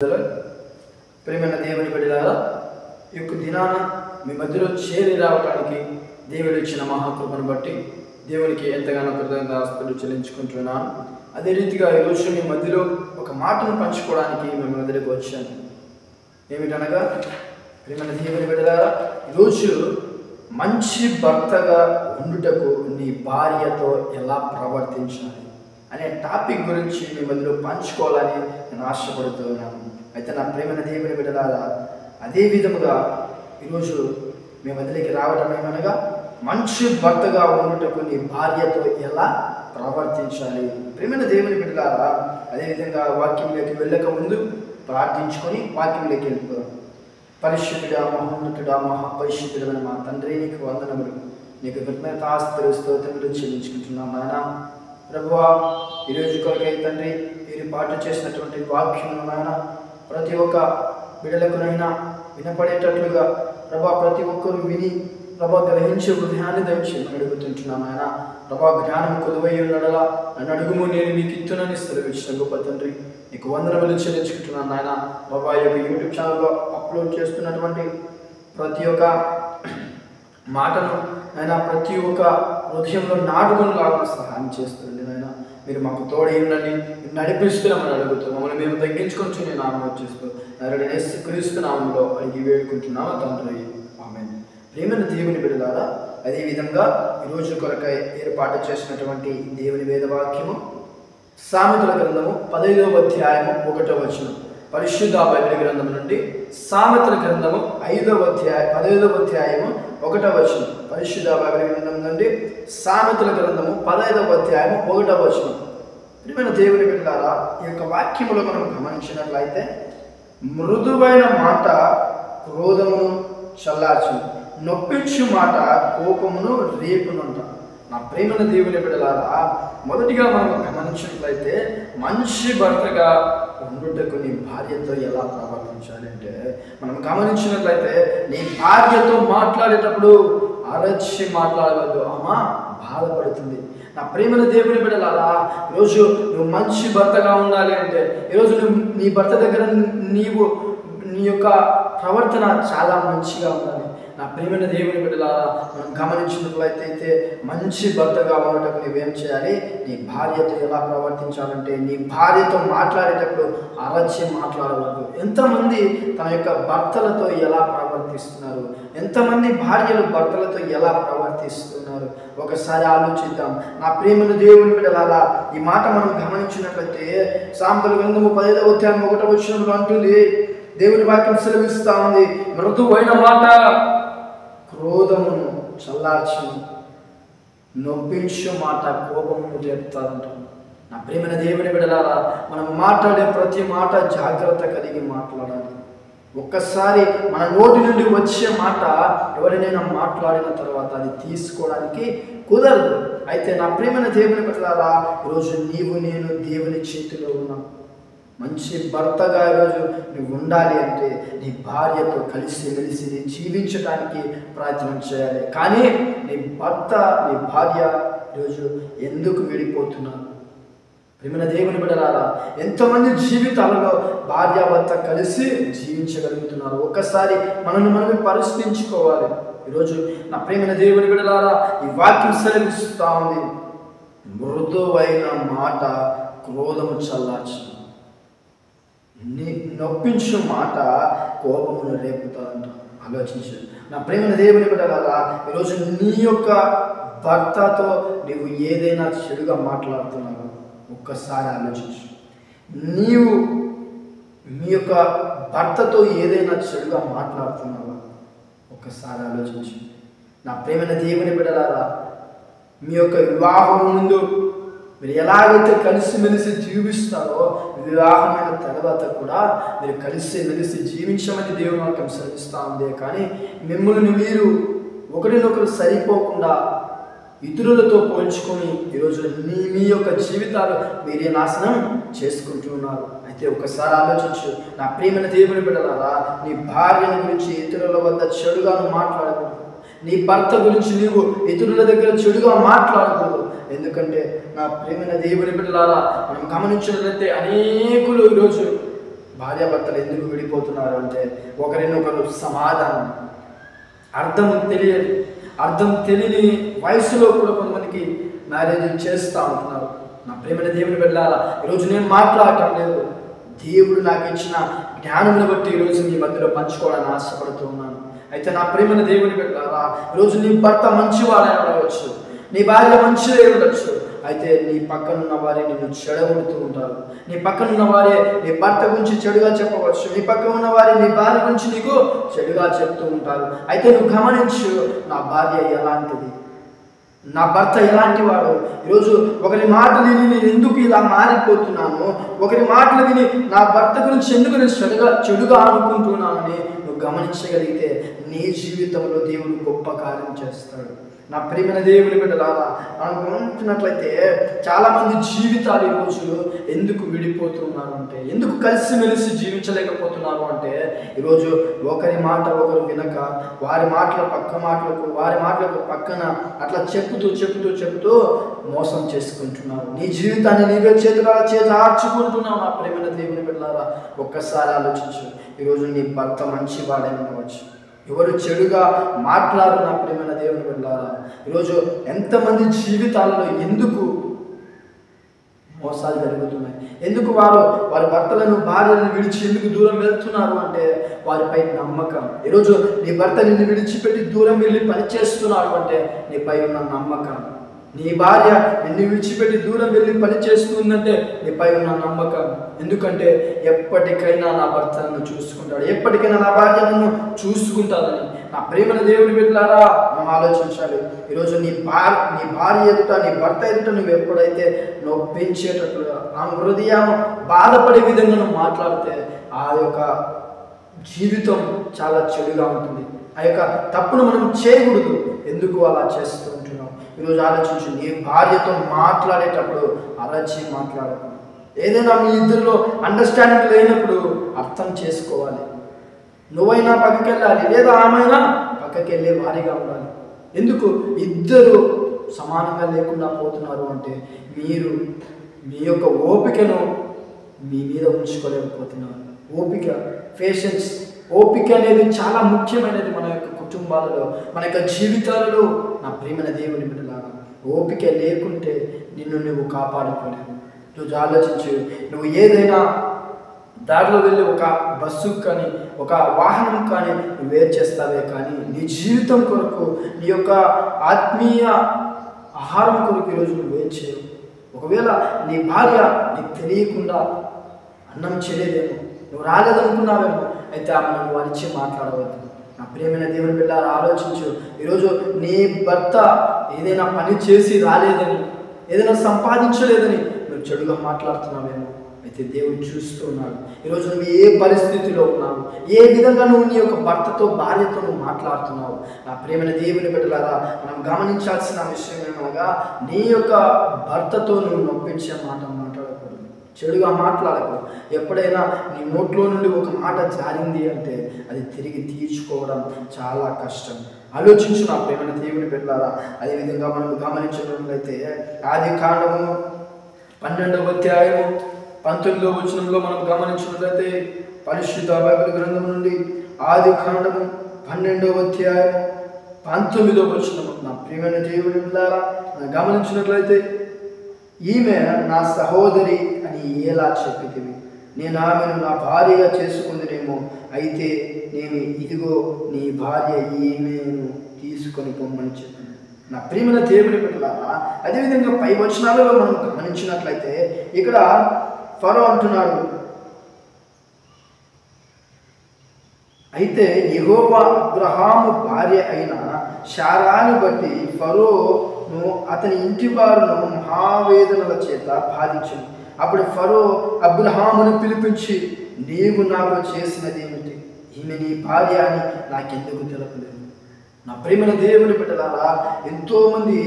ప్రియమైన దేవుని బిడ్డలారా, ఈ యొక్క దినాన మీ మధ్యలో చేరి రావడానికి దేవుడు ఇచ్చిన మహాకృపను బట్టి దేవునికి ఎంతగానో కృతజ్ఞతాస్తుతులు చెల్లించుకుంటున్నాను. అదే రీతిగా ఈరోజు మీ మధ్యలో ఒక మాటను పంచుకోవడానికి మేము మధ్యలోకి వచ్చాను. ఏమిటనగా, ప్రియమైన దేవుని బిడ్డలారా, ఈరోజు మంచి భర్తగా ఉండుటకు నీ భార్యతో ఎలా ప్రవర్తించాలి అనే టాపిక్ గురించి మీ మధ్యలో పంచుకోవాలని నేను ఆశపడుతున్నాను. అయితే నా ప్రేమైన దేవుని బిడ్డలారా, అదే విధముగా ఈరోజు మీ మధ్యలోకి రావడం ఏమనగా, మంచి భర్తగా ఉండుటకు నీ భార్యతో ఎలా ప్రవర్తించాలి. ప్రేమైన దేవుని బిడ్డలారా, అదేవిధంగా వాక్యంలోకి వెళ్ళక ముందు ప్రార్థించుకొని వాక్యంలోకి వెళ్ళిపోదాం. పరిశుద్ధుడా, మహోన్నతుడా, మహాపరిశుద్ధుడైన మా తండ్రి, నీకు వందనములు, నీకు కృతజ్ఞతాస్తుతులు స్తోత్రములు చెల్లించుకుంటున్నాం. నాయన ప్రభువా, ఈరోజు కొరకై తండ్రి మీరు పాటు చేసినటువంటి వాక్యమును నాయన ప్రతి ఒక్క బిడ్డలకునైనా వినపడేటట్లుగా ప్రభా ప్రతి ఒక్కరు విని ప్రభా గ్రహించే హృదయాన్ని దయచేయమని అడుగుతుంటున్నాను. ఆయన ప్రభా జ్ఞానం కొలువై ఉన్నడలా నన్ను అడుగుము, నేను మీకు ఇత్తునని సెలవిచ్చిన గొప్ప తండ్రి, నీకు వందనములు చెల్లించుకుంటున్నాను. ఆయన ప్రభా యొక్క యూట్యూబ్ ఛానల్లో అప్లోడ్ చేస్తున్నటువంటి ప్రతి ఒక్క మాటను ఆయన ప్రతి ఒక్క హృదయంలో నాటుకొని లాగా సహాయం చేస్తుంది. నాయన మీరు మాకు తోడైందని నడిపిస్తున్నామని అడుగుతూ మమ్మల్ని మేము తగ్గించుకొని నేను నామం చేస్తూ క్రీస్తు నామంలో అడిగి వేడుకుంటున్నాము తండ్రి, ఆమేన్. ప్రియమైన దేవుని బిడ్డలారా, అదేవిధంగా ఈరోజు కొరకై ఏర్పాటు చేసినటువంటి దేవుని వేదవాక్యము సామెతల గ్రంథము 15వ అధ్యాయము 1వ వచనం. పరిశుద్ధ బైబిల్ గ్రంథం నుండి సామెతల గ్రంథము 15వ అధ్యాయము 1వ వచనం. పరిశుద్ధ బైబిల్ గ్రంథం నుండి సామెతల గ్రంథము 15వ అధ్యాయము 1వ వచనం. ప్రియమైన దేవుని బిడ్డలారా, ఈ యొక్క వాక్యములో మనం గమనించినట్లయితే, మృదువైన మాట క్రోధమును చల్లార్చును, నొప్పించు మాట కోపమును రేపునంట. నా ప్రేమైన దేవుని బిడ్డలారా, మొదటిగా మనం గమనించినట్లయితే మంచి భర్తగా ఉండుటకు నీ భార్యతో ఎలా ప్రవర్తించాలి అంటే, మనం గమనించినట్లయితే నీ భార్యతో మాట్లాడేటప్పుడు అరచి మాట్లాడవద్దు, అమ్మా బాధపడుతుంది. నా ప్రేమైన దేవుని బిడ్డలారా, ఈరోజు నువ్వు మంచి భర్తగా ఉండాలి అంటే, ఈరోజు నువ్వు నీ భర్త దగ్గర నీ యొక్క ప్రవర్తన చాలా మంచిగా ఉండాలి. నా ప్రియమైన దేవుని బిడ్డలారా, మనం గమనించినట్లయితే మంచి భర్తగా ఉండటం నువ్వేం చేయాలి? నీ భార్యతో ఎలా ప్రవర్తించాలంటే, నీ భార్యతో మాట్లాడేటప్పుడు అరచి మాట్లాడవద్దు. ఎంతమంది తన యొక్క భర్తలతో ఎలా ప్రవర్తిస్తున్నారు, ఎంతమంది భార్యలు భర్తలతో ఎలా ప్రవర్తిస్తున్నారు ఒకసారి ఆలోచిద్దాం. నా ప్రియమైన దేవుని బిడ్డలారా, ఈ మాట మనం గమనించినట్లయితే సామెతల గ్రంథము 15వ అధ్యాయం 1వ వచనంలో అంటుంది, దేవుని వాక్యం సెలవిస్తా ఉంది, మృదువైన మాట క్రోధమును చల్లార్చును, నొప్పించు మాట కోపమును రేపుతారంట. నా ప్రియమైన దేవుని బిడ్డలారా, మనం మాట్లాడే ప్రతి మాట జాగ్రత్త కలిగి మాట్లాడాలి. ఒక్కసారి మన నోటి నుండి వచ్చే మాట ఎవరినైనా మాట్లాడిన తర్వాత అది తీసుకోవడానికి కుదరదు. అయితే నా ప్రియమైన దేవుని బిడ్డలారా, ఈరోజు నీవు నేను దేవుని చేతిలో ఉన్నాం. మంచి భర్తగా ఈరోజు నువ్వు ఉండాలి అంటే నీ భార్యతో కలిసి మెలిసి జీవించడానికి ప్రయత్నం చేయాలి. కానీ నీ భర్త నీ భార్య ఈరోజు ఎందుకు విడిపోతున్నారు? ప్రియమైన దేవుని బిడ్డలారా, ఎంతోమంది జీవితాలలో భార్యాభర్త కలిసి జీవించగలుగుతున్నారు. ఒక్కసారి మనల్ని పరిశీలించుకోవాలి. ఈరోజు నా ప్రియమైన దేవుని బిడ్డలారా, ఈ వాక్యం సెలవిస్తూ ఉంది, మృదువైన మాట క్రోధము చల్లార్చును, నొప్పించు మాట కోపమును రేపుతారంట. ఆలోచించు నా ప్రేమైన దేవుని బిడ్డలారా, ఈరోజు నీ యొక్క భర్తతో నీవు ఏదైనా చెడుగా మాట్లాడుతున్నావు ఒక్కసారి ఆలోచించు. నీవు మీ యొక్క భర్తతో ఏదైనా చెడుగా మాట్లాడుతున్నావా ఒక్కసారి ఆలోచించు. నా ప్రేమైన దేవుని బిడ్డలారా, మీ యొక్క వివాహం ముందు మీరు ఎలాగైతే కలిసిమెలిసి జీవిస్తారో, వివాహమైన తర్వాత కూడా మీరు కలిసిమెలిసి జీవించమని దేవుని వాక్యం సెలవిస్తూ ఉంది. కానీ మిమ్మల్ని మీరు ఒకరినొకరు సరిపోకుండా ఇతరులతో పోల్చుకొని ఈరోజు మీ యొక్క జీవితాలు మీరే నాశనం చేసుకుంటున్నారు. అయితే ఒకసారి ఆలోచించు నా ప్రియమైన దేవుని బిడ్డలారా, నీ భార్యని గురించి ఇతరుల వద్ద చెడుగాను మాట్లాడకూడదు. నీ భర్త గురించి నీవు ఇతరుల దగ్గర చెడుగా మాట్లాడకూడదు. ఎందుకంటే నా ప్రియమైన దేవుని బిడ్డలారా, మనం గమనించినట్లయితే అనేకులు ఈరోజు భార్యాభర్తలు ఎందుకు విడిపోతున్నారు అంటే ఒకరినొకరు సమాధానం అర్థం తెలియని వయసులో కూడా కొంతమందికి మ్యారేజ్ చేస్తూ ఉంటున్నారు. నా ప్రేమైన దేవుని బిడ్డలారా, ఈరోజు నేను మాట్లాడటం లేదు, దేవుడు నాకు ఇచ్చిన జ్ఞానమును బట్టి ఈరోజు మీ మధ్యలో పంచుకోవాలని ఆశపడుతూ ఉన్నాను. అయితే నా ప్రేమైన దేవుని బిడ్డలారా, ఈరోజు నీ భర్త మంచివాడై ఉండవచ్చు, నీ భార్య మంచిదే ఉండొచ్చు. అయితే నీ పక్కనున్న వారే నిన్ను చెడగొడుతూ ఉంటారు. నీ పక్కనున్న వారే నీ భర్త గురించి చెడుగా చెప్పవచ్చు, నీ పక్కన ఉన్న వారే నీ భార్య గురించి నీకు చెడుగా చెప్తూ ఉంటారు. అయితే నువ్వు గమనించు, నా భార్య ఎలాంటిది, నా భర్త ఎలాంటి వాడు. ఈరోజు ఒకరి మాటలు విని నేను ఎందుకు ఇలా మారిపోతున్నాను, ఒకరి మాటలు విని నా భర్త గురించి ఎందుకు నేను చెడుగా అనుకుంటున్నానని నువ్వు గమనించగలిగితే నీ జీవితంలో దేవుడు గొప్ప కార్యం చేస్తాడు. నా ప్రియమైన దేవుని బిడ్డలారా, మనం గమనించినట్లయితే చాలామంది జీవితాలు ఈరోజు ఎందుకు విడిపోతున్నారు అంటే, ఎందుకు కలిసిమెలిసి జీవించలేకపోతున్నారు అంటే, ఈరోజు ఒకరి మాట ఒకరు వినక వారి మాటలకు పక్కన అట్లా చెప్పుతూ మోసం చేసుకుంటున్నారు. నీ జీవితాన్ని నీవే చేజార్చుకుంటున్నావు. నా ప్రియమైన దేవుని బిడ్డలారా, ఒక్కసారి ఆలోచించు. ఈరోజు నీ భర్త మంచివాడై ఉండవచ్చు, ఎవరు చెడుగా మాట్లాడు. నా ప్రియమైన దేవుని బిడ్డలారా, ఈరోజు ఎంతమంది జీవితాలలో ఎందుకు మోసాలు జరుగుతున్నాయి, ఎందుకు వారి భర్తలను భార్యలను విడిచి ఎందుకు దూరం వెళ్తున్నారు అంటే వారిపై నమ్మకం. ఈరోజు నీ భర్త నిన్ను విడిచిపెట్టి దూరం వెళ్ళి పనిచేస్తున్నాడు అంటే నీపై ఉన్న నమ్మకం. నీ భార్య నిన్ను విడిచిపెట్టి దూరం వెళ్ళి పని చేస్తుందంటే నీపై ఉన్న నమ్మకం. ఎందుకంటే ఎప్పటికైనా నా భర్త నన్ను చూసుకుంటాడు, ఎప్పటికైనా నా భార్య నన్ను చూసుకుంటాదని. నా ప్రేమల దేవుని బిడ్డలారా, మనం ఆలోచించాలి. ఈరోజు నీ భార్య ఎదుట, నీ భర్త ఎదుట నువ్వు ఎప్పుడైతే నొప్పించేటట్లుగా ఆమె హృదయం బాధపడే విధంగా నువ్వు మాట్లాడితే ఆ యొక్క జీవితం చాలా చెడుగా ఉంటుంది. ఆ యొక్క తప్పును మనం చేయకూడదు. ఎందుకు అలా చేస్తూ ఉంటున్నాం? ఈరోజు ఆలోచించు, నీ భార్యతో మాట్లాడేటప్పుడు అరచి మాట్లాడకు. ఏదైనా మీ ఇద్దరిలో అండర్స్టాండింగ్ లేనప్పుడు అర్థం చేసుకోవాలి. నువ్వైనా పక్కకి వెళ్ళాలి, లేదా ఆమెనా పక్కకి వెళ్ళే వారిగా ఉండాలి. ఎందుకు ఇద్దరు సమానంగా లేకుండా పోతున్నారు అంటే మీరు మీ యొక్క ఓపికను మీ మీద ఉంచుకోలేకపోతున్నారు. పేషెన్స్, ఓపిక అనేది చాలా ముఖ్యమైనది మన యొక్క కుటుంబాలలో, మన యొక్క జీవితాలలో. నా ప్రియమైన దేవుని బిడ్డలారా, ఓపిక లేకుంటే నిన్ను నువ్వు కాపాడుకోలేవు. రోజు ఆలోచించు, నువ్వు ఏదైనా దారిలో వెళ్ళి ఒక బస్సు కానీ ఒక వాహనం కానీ నువ్వు వేరు చేస్తావే కానీ నీ జీవితం కొరకు, నీ యొక్క ఆత్మీయ ఆహారం కొరకు ఈరోజు నువ్వు వేరు చేయవు. ఒకవేళ నీ భార్య నీకు తెలియకుండా అన్నం చేయలేదేమో, నువ్వు రాలేదనుకున్నావేమో, అయితే ఆమె నువ్వు అరిచి మాట్లాడవద్దు. నా ప్రియమైన దేవుని బిడ్డలారా, ఆలోచించు. ఈరోజు నీ భర్త ఏదైనా పని చేసి రాలేదని, ఏదైనా సంపాదించలేదని నువ్వు చెడుగా మాట్లాడుతున్నావేమో, అయితే దేవుడు చూస్తూ ఉన్నాడు. ఈరోజు నువ్వు ఏ పరిస్థితిలో ఉన్నావు, ఏ విధంగా నువ్వు నీ యొక్క భర్తతో, భార్యతో నువ్వు మాట్లాడుతున్నావు. నా ప్రియమైన దేవుని బిడ్డలారా, మనం గమనించాల్సిన విషయం ఏమనగా, నీ యొక్క భర్తతో నువ్వు నొప్పించే మాట మాట్లాడకూడదు, చెడుగా మాట్లాడకూడదు. ఎప్పుడైనా నీ నోట్లో నుండి ఒక మాట జారింది అంటే అది తిరిగి తీర్చుకోవడం చాలా కష్టం. ఆలోచించు నా ప్రియమైన దేవుని బిడ్డలారా. అదేవిధంగా మనం గమనించినట్లయితే ఆదికాండము 12వ అధ్యాయము 19వ వచనంలో మనం గమనించినట్లయితే, పరిశుద్ధ బైబిల్ గ్రంథం నుండి ఆదికాండము 12వ అధ్యాయము 19వ వచనము, నా ప్రియమైన దేవుని బిడ్డలారా గమనించినట్లయితే, ఈమె నా సహోదరి అని ఎలా చెప్పితివి, నేను ఆమెను నా భార్యగా చేసుకుందినేమో, అయితే నేను ఇదిగో నీ భార్య ఈమెను తీసుకొని పొమ్మని చెప్పాను. నా ప్రియమైన దేవుని బిడ్డలారా, అదేవిధంగా పై వచనాలలో మనం గమనించినట్లయితే ఇక్కడ ఫరో అంటున్నాడు, అయితే యెహోవా అబ్రహాము భార్య అయిన శారాను బట్టి ఫరోను అతని ఇంటి వారును మహావేదనల చేత బాధించింది. అప్పుడు ఫరో అబ్రహామును పిలిపించి, నీవు నాకు చేసినది ఏమిటి? ఈమె నీ భార్య అని నాకెందుకు తెలపలేదు? నా ప్రియమైన దేవుని బిడ్డలారా, ఎంతోమంది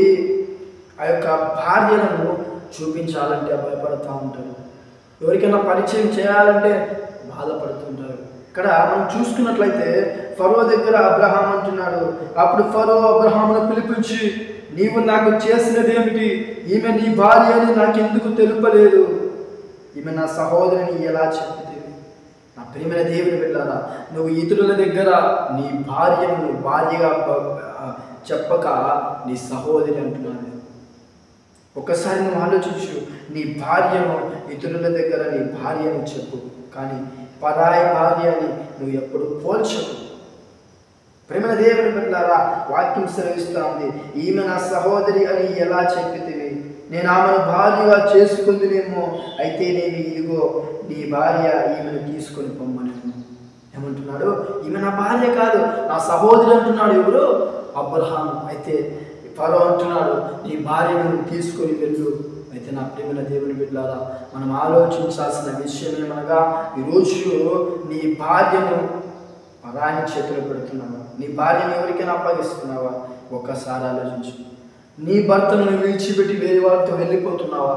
ఆ యొక్క భార్యలను చూపించాలంటే భయపడుతూ ఉంటారు, ఎవరికైనా పరిచయం చేయాలంటే బాధపడుతుంటారు. ఇక్కడ మనం చూసుకున్నట్లయితే ఫరో దగ్గర అబ్రహాం అంటున్నాడు. అప్పుడు ఫరో అబ్రహామును పిలిపించి, నీవు నాకు చేసినది ఏమిటి? ఈమె నీ భార్య అని నాకెందుకు తెలుపలేదు? ఈమె నా సహోదరిని ఎలా చెప్తుంది? ప్రియమైన దేవుని బిడ్డలారా, నువ్వు ఇతరుల దగ్గర నీ భార్యను భార్యగా చెప్పక నీ సహోదరి అంటున్నాను. ఒకసారి నువ్వు ఆలోచించు. నీ భార్యను ఇతరుల దగ్గర నీ భార్యను చెప్పు, కానీ పరాయి భార్య అని నువ్వు ఎప్పుడు పోల్చకు. ప్రేమ దేవుని బిడ్డలారా, వాక్యం సెలవిస్తూ ఉంది, ఈమె నా సహోదరి అని ఎలా చెప్పితివి? నేను ఆమెను భార్యగా చేసుకుందునేమో, అయితే నేను ఇదిగో నీ భార్య ఈమెను తీసుకొని పొమ్మనేమో. ఏమంటున్నాడు? ఈమె నా భార్య కాదు, నా సహోదరి అంటున్నాడు. ఎవరు? అబ్రహాము. అయితే ఫరో అంటున్నాడు, నీ భార్యను తీసుకొని వెళ్ళు. అయితే నా ప్రియమైన దేవుని బిడ్డలారా, మనం ఆలోచించాల్సిన విషయం ఏమనగా, ఈరోజు నీ భార్యను పరాయి చేతిలో పెడుతున్నావా? నీ భార్యను ఎవరికైనా అప్పగిస్తున్నావా? ఒక్కసారి ఆలోచించు. నీ భర్తను నువ్వు విడిచిపెట్టి వేరే వాళ్ళతో వెళ్ళిపోతున్నావా?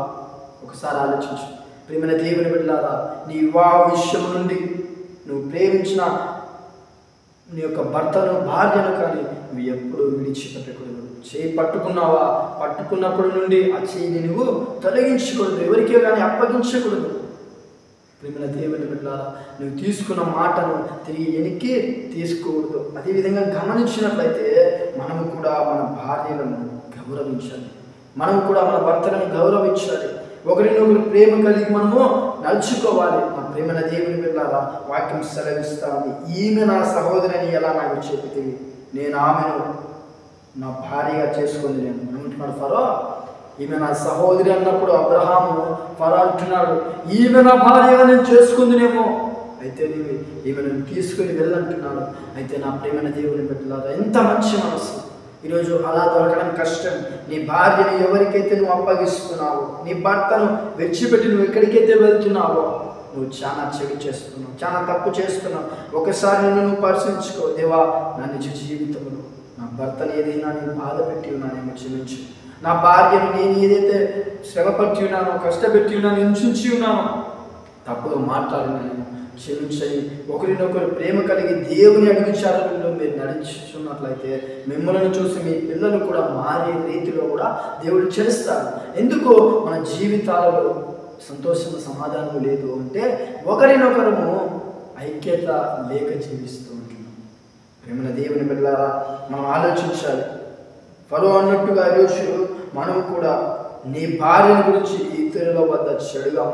ఒకసారి ఆలోచించు. ప్రియమైన దేవుని బిడ్డలారా, నీ వివాహ విషయం నుండి నువ్వు ప్రేమించిన నీ యొక్క భర్తను భార్యను కానీ నువ్వు ఎప్పుడూ విడిచిపెట్టకూడదు. చేయి పట్టుకున్నావా? పట్టుకున్నప్పటి నుండి ఆ చేయిని నువ్వు తొలగించకూడదు, ఎవరికే కానీ అప్పగించకూడదు. ప్రియమైన దేవుని బిడ్డలారా, నువ్వు తీసుకున్న మాటను తిరిగి వెనక్కి తీసుకోకూడదు. అదేవిధంగా గమనించినట్లయితే మనము కూడా మన భార్యలను గౌరవించాలి, మనము కూడా మన భర్తలను గౌరవించాలి, ఒకరినొకరు ప్రేమ కలిగి మనము నడుచుకోవాలి. నా ప్రేమైన దేవుని బిడ్డలారా, వాక్యం సెలవిస్తా ఉంది, ఈమె నా సహోదరిని ఎలా నాకు చెప్పితివి? నేను ఆమెను నా భార్యగా చేసుకుంది. నేను ఏమంటున్నాడు ఫరో? ఈమె నా సహోదరి అన్నప్పుడు అబ్రహాము ఫరో అంటున్నాడు, ఈమె నా భార్యగా నేను చేసుకుందినేమో, అయితే నీవు ఈమెను తీసుకుని వెళ్ళంటున్నాడు. అయితే నా ప్రేమైన దేవుని బిడ్డలారా, ఎంత మంచి మనసు! ఈరోజు అలా దొరకడం కష్టం. నీ భార్యను ఎవరికైతే నువ్వు అప్పగిస్తున్నావో, నీ భర్తను విడిచిపెట్టి నువ్వు ఎక్కడికైతే వెళ్తున్నావో, నువ్వు చాలా చెడు చేస్తున్నావు, చాలా తప్పు చేస్తున్నావు. ఒకసారి నువ్వు పరిశీలించుకో. దేవా, నా నిజ జీవితంలో నా భర్తను ఏదైనా నేను బాధ పెట్టి ఉన్నానేమో క్షమించు. నా భార్యను నేను ఏదైతే శ్రమపట్టి ఉన్నానో, కష్టపెట్టి ఉన్నానో, హింసించి ఉన్నానో, తప్పుగా మాట్లాడినానేమో క్షమించని. ఒకరినొకరు ప్రేమ కలిగి దేవుని అడుగుచారంలో మీరు నడుచున్నట్లయితే మిమ్మల్ని చూసి మీ పిల్లలు కూడా మారే రీతిలో కూడా దేవుడు చేస్తారు. ఎందుకో మన జీవితాలలో సంతోషం సమాధానం లేదు అంటే ఒకరినొకరము ఐక్యత లేక జీవిస్తూ ఉంటున్నాం. ప్రేమల దేవుని బిడ్డలారా, మనం ఆలోచించాలి. ఫరో అన్నట్టుగా ఈరోజు మనం కూడా నీ భార్యను గురించి ఇతరుల వద్ద చెడుగా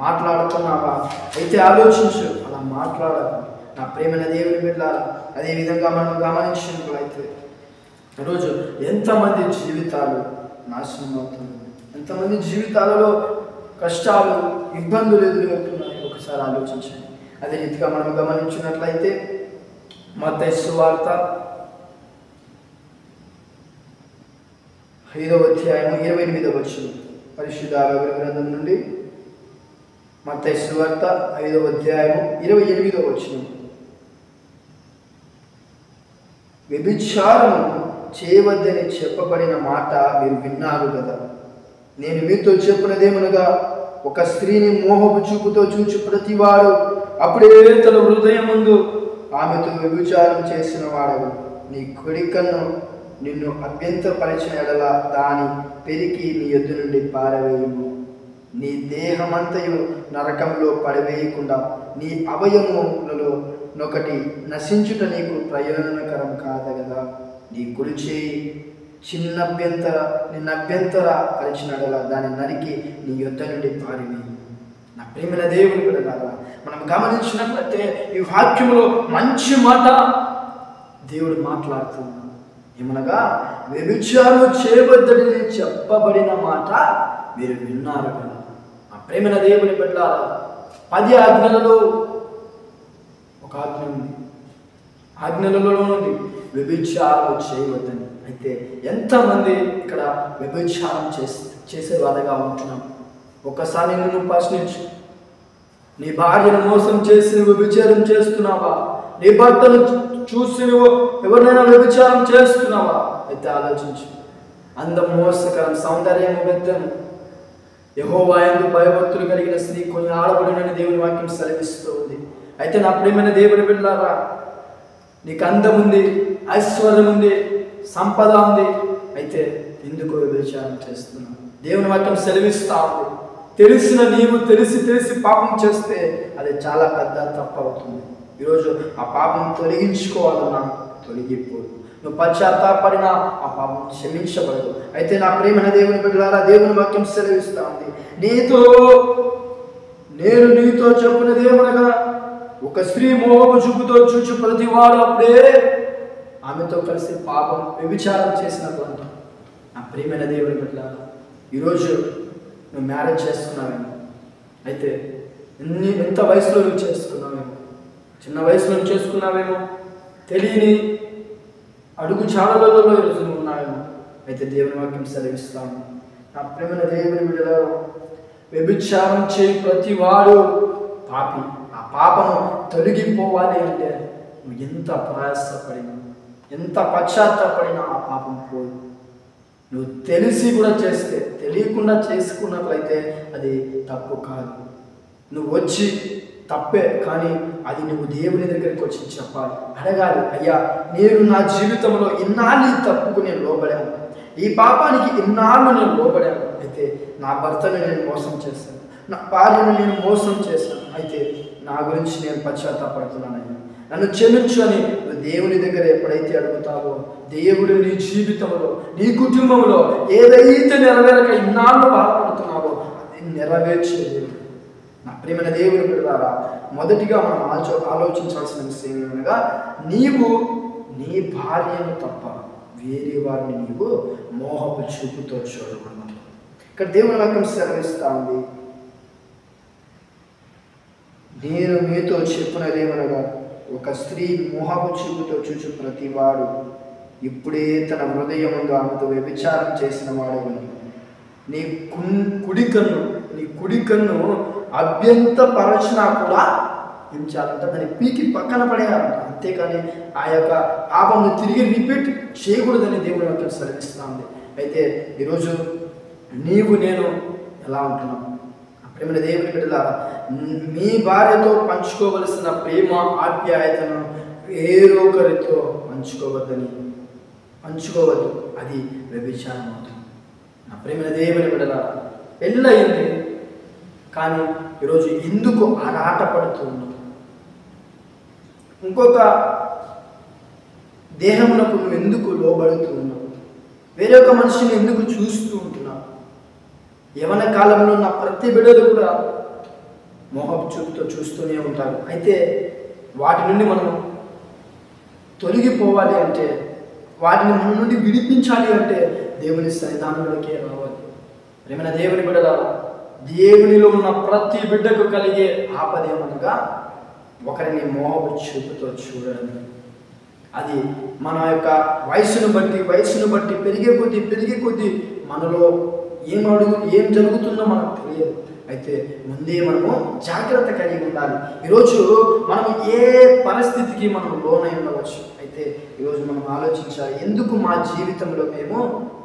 మాట్లాడుతున్నావా? అయితే ఆలోచించు, అలా మాట్లాడాలి. నా ప్రేమైన దేవుని బిడ్డలారా, అదేవిధంగా మనం గమనించినట్లయితే ఈరోజు ఎంతమంది జీవితాలు నాశనం అవుతున్నాయి, ఎంతమంది జీవితాలలో కష్టాలు ఇబ్బందులు ఎదుర్కొంటున్నాయి. ఒకసారి ఆలోచించండి. అదే రీతిగా మనం గమనించినట్లయితే మత్తయి సువార్త 5వ అధ్యాయం 28వ వచనం, పరిశుద్ధ బైబిల్ గ్రంథం నుండి మత్తయి సువార్త 5వ అధ్యాయం 28వ వచనం. వ్యభిచారము చేయవద్దని చెప్పబడిన మాట మీరు విన్నారు కదా. నేను మీతో చెప్పినదేమనగా, ఒక స్త్రీని మోహపు చూపుతో చూచి ప్రతివాడు అప్పుడే తన హృదయం ముందు ఆమెతో వ్యభిచారం చేసిన వాడు. నీ కుడి కన్ను నిన్ను అభ్యంతరపరిచిన ఎడల దాని పెరికి నీ యొద్ద నుండి పారవేయము. నీ దేహమంతయు నరకంలో పడవేయకుండా నీ అవయములలో నొకటి నశించుట నీకు ప్రయోజనకరం కాదు కదా. నీ కుడి చేయి నిన్నభ్యంతర పరిచినడలా దాన్ని నరికి నీ యొద్ద నుండి పారివేయి. నా ప్రేమల దేవుని బిడ్డలారా, మనం గమనించినట్లయితే ఈ వాక్యంలో మంచి మాట దేవుడు మాట్లాడుతున్నాడు. ఏమనగా, వ్యభిచారం చేయవద్దని చెప్పబడిన మాట మీరు విన్నారు కదా. నా ప్రేమల దేవుని బిడ్డలారా, 10 ఆజ్ఞలలో ఒక ఆజ్ఞ ఉంది, ఆజ్ఞలలో ఉంది వ్యభిచారం చేయవద్దని. అయితే ఎంతమంది ఇక్కడ వ్యభిచారం చేసేవారుగా ఉంటున్నాం? ఒక్కసారి నువ్వు ప్రశ్నించు. నీ భార్యను మోసం చేసి వ్యభిచారం చేస్తున్నావా? నీ భర్తను చూసి నువ్వు ఎవరినైనా వ్యభిచారం చేస్తున్నావా? అయితే ఆలోచించు. అందం మోసకరం, సౌందర్యం వ్యర్థం. యెహోవా యందు భయభక్తులు కలిగిన స్త్రీ కొన్ని ఆడబడినని దేవుని వాక్యం సెలవిస్తూ ఉంది. అయితే నా ప్రియమైన దేవుని బిడ్డలారా, నీకు అందం ఉంది, ఐశ్వర్యం ఉంది, సంపద ఉంది, అయితే ఎందుకు వ్యభిచారం చేస్తున్నావు? దేవుని వాక్యం సెలవిస్తా ఉంది. తెలిసిన నీవు తెలిసి పాపం చేస్తే అది చాలా పెద్ద తప్పు అవుతుంది. ఈరోజు ఆ పాపం తొలగించుకోవాలన్నా తొలగిపోదు. నువ్వు పశ్చాత్తాపడినా ఆ పాపం క్షమించబడదు. అయితే నా ప్రియమైన దేవుని బిడ్డలారా, దేవుని వాక్యం సెలవిస్తా ఉంది, నేను నీతో చెప్పినది ఏమనగా, ఒక స్త్రీ మోహపు చూపుతో చూచి ప్రతివాడు అప్పుడే ఆమెతో కలిసి పాపం వ్యభిచారం చేసినట్లు అంట. నా ప్రియమైన దేవుని బిడ్డలారా, ఈరోజు నువ్వు మ్యారేజ్ చేసుకున్నావేమో, అయితే ఎంత వయసులో నువ్వు చేసుకున్నావేమో, చిన్న వయసులో నువ్వు చేసుకున్నావేమో, తెలియని అడుగు చాడలలో ఈరోజు నువ్వు ఉన్నావేమో. అయితే దేవుని వాక్యం సెలవిస్తాను, నా ప్రియమైన దేవుని బిడ్డలారా, వ్యభిచారం చేయి ప్రతి వాడు పాపి. ఆ పాపము తొలగిపోవాలి అంటే నువ్వు ఎంత ప్రయాసపడినా, ఎంత పశ్చాత్తాపడినా ఆ పాపం పోదు. నువ్వు తెలిసి కూడా చేస్తే, తెలియకుండా చేసుకున్నట్లయితే అది తప్పు కాదు. నువ్వు వచ్చి తప్పే, కానీ అది నువ్వు దేవుని దగ్గరికి వచ్చి చెప్పాలి, అడగాలి, అయ్యా నేను నా జీవితంలో ఇన్నాళ్ళు ఈ తప్పుకు నేను లోబడాను, ఈ పాపానికి ఇన్నాళ్ళు నేను లోబడాను, అయితే నా భర్తను నేను మోసం చేశాను, నా భార్యను నేను మోసం చేశాను, అయితే నా గురించి నేను పశ్చాత్తాపడుతున్నానయ్యా, నన్ను క్షమించు అని నువ్వు దేవుని దగ్గర ఎప్పుడైతే అడుగుతావో, దేవుడు నీ జీవితంలో, నీ కుటుంబంలో ఏదైతే నెరవేరక ఇన్నాళ్ళు బాధపడుతున్నావో అది నెరవేర్చే దేవుడు. నా ప్రియమైన దేవుని బిడ్డలారా, మొదటిగా మనం ఆలోచించాల్సిన విషయం ఏమనగా, నీవు నీ భార్యను తప్ప వేరే వారిని నీవు మోహపు చూపుతో చూడకూడదు. ఇక్కడ దేవుని వాక్యం సెలవిస్తా ఉంది, నేను మీతో చెప్పినదేమనగా, ఒక స్త్రీ మోహపు చూపుతో చూచు ప్రతివాడు ఇప్పుడే తన హృదయముగా ఆమెతో వ్యభిచారం చేసిన వాడేవని. నీ కుడి కన్ను అభ్యంతరపరచినా కూడా ఏం చేయాలంట, దాన్ని పీకి పక్కన పడేయాలంట, అంతేకాని ఆ యొక్క పాపంను తిరిగి రిపీట్ చేయకూడదని దేవుని వాక్యం సెలవిస్తుంది. అయితే ఈరోజు నీవు నేను ఎలా ఉంటున్నావు? ప్రేమ దేవుని బిడ్డలారా, మీ భార్యతో పంచుకోవలసిన ప్రేమ ఆప్యాయతను వేరొకరితో పంచుకోవద్దు, అది వ్యభిచారం అవుతుంది. నా ప్రేమ దేవుని బిడ్డలారా, పెళ్ళయింది కానీ ఈరోజు ఎందుకు ఆరాట పడుతూ ఉన్నావు? ఇంకొక దేహమునకు నువ్వు ఎందుకు లోబడుతూ ఉన్నావు? వేరే ఒక మనిషిని ఎందుకు చూస్తూ ఉంటున్నావు? యవన కాలంలో ఉన్న ప్రతి బిడ్డలు కూడా మోహపు చూపుతో చూస్తూనే ఉంటారు. అయితే వాటి నుండి మనం తొలగిపోవాలి అంటే, వాటిని మన నుండి విడిపించాలి అంటే దేవుని సన్నిధానంలోకే రావాలి. ప్రేమైన దేవుని బిడ్డలారా, దేవునిలో ఉన్న ప్రతి బిడ్డకు కలిగే ఆపదేమనగా ఒకరిని మోహపు చూపుతో చూడడం. అది మన యొక్క వయసును బట్టి పెరిగే కొద్దీ మనలో ఏం జరుగుతుందో మనకు తెలియదు. అయితే ముందే మనము జాగ్రత్త కలిగి ఉండాలి. ఈరోజు మనం ఏ పరిస్థితికి మనం లోనై ఉండవచ్చు. అయితే ఈరోజు మనం ఆలోచించాలి, ఎందుకు మా జీవితంలో మేము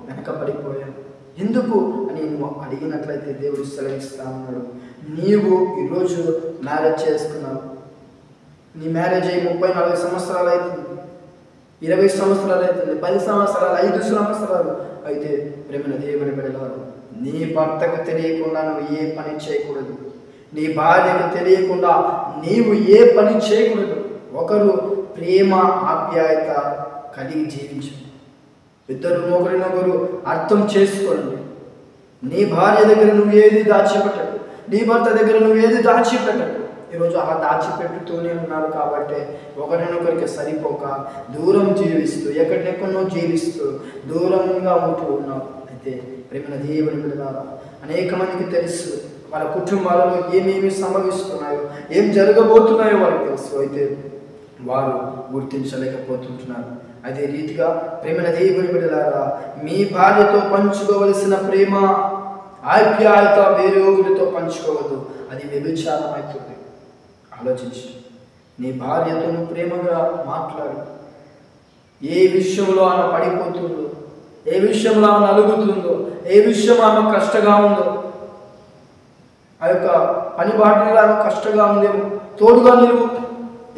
వెనకబడిపోయాము, ఎందుకు అని నువ్వు అడిగినట్లయితే దేవుడు సెలవిస్తా ఉన్నాడు. నీవు ఈరోజు మ్యారేజ్ చేసుకున్నావు, నీ మ్యారేజ్ అయ్యి 30-40 సంవత్సరాలు అవుతుంది, 20 సంవత్సరాలు అవుతుంది, 10 సంవత్సరాలు, 5 సంవత్సరాలు. అయితే ప్రేమైన దేవుని బిడ్డలారా, నీ భర్తకు తెలియకుండా నువ్వు ఏ పని చేయకూడదు, నీ భార్యకు తెలియకుండా నీవు ఏ పని చేయకూడదు. ఒకరు ప్రేమ ఆప్యాయత కలిగి జీవించు. ఇద్దరు ఒకరినొకరు అర్థం చేసుకోండి. నీ భార్య దగ్గర నువ్వు ఏది దాచిపెట్టకు, నీ భర్త దగ్గర నువ్వు ఏది దాచిపెట్టకు. ఈరోజు అలా దాచిపెట్టుతూనే ఉన్నారు కాబట్టి ఒకరినొకరికి సరిపోక దూరం జీవిస్తూ, ఎక్కడెక్కడో జీవిస్తూ దూరంగా ఉంటూ ఉన్నావు. అయితే ప్రేమ దేవుని బిడ్డలారా, అనేక మందికి తెలుసు వాళ్ళ కుటుంబాలలో ఏమేమి సంభవిస్తున్నాయో, ఏం జరగబోతున్నాయో వాళ్ళకి తెలుసు. అయితే వారు గుర్తించలేకపోతుంటున్నారు. అదే రీతిగా ప్రేమ దేవుని బిడ్డలారా, మీ భార్యతో పంచుకోవలసిన ప్రేమ ఆప్యాయత వేరే ఒకరితో పంచుకోవద్దు, అది వ్యభిచారం అవుతుంది. ఆలోచించి నీ భార్యతో నువ్వు ప్రేమగా మాట్లాడు. ఏ విషయంలో ఆమె పడిపోతుందో, ఏ విషయంలో ఆమె నలుగుతుందో, ఏ విషయం ఆమె కష్టంగా ఉందో, ఆ యొక్క పని బాటలో ఆమె కష్టంగా ఉందేమో తోడుగా నిలువు.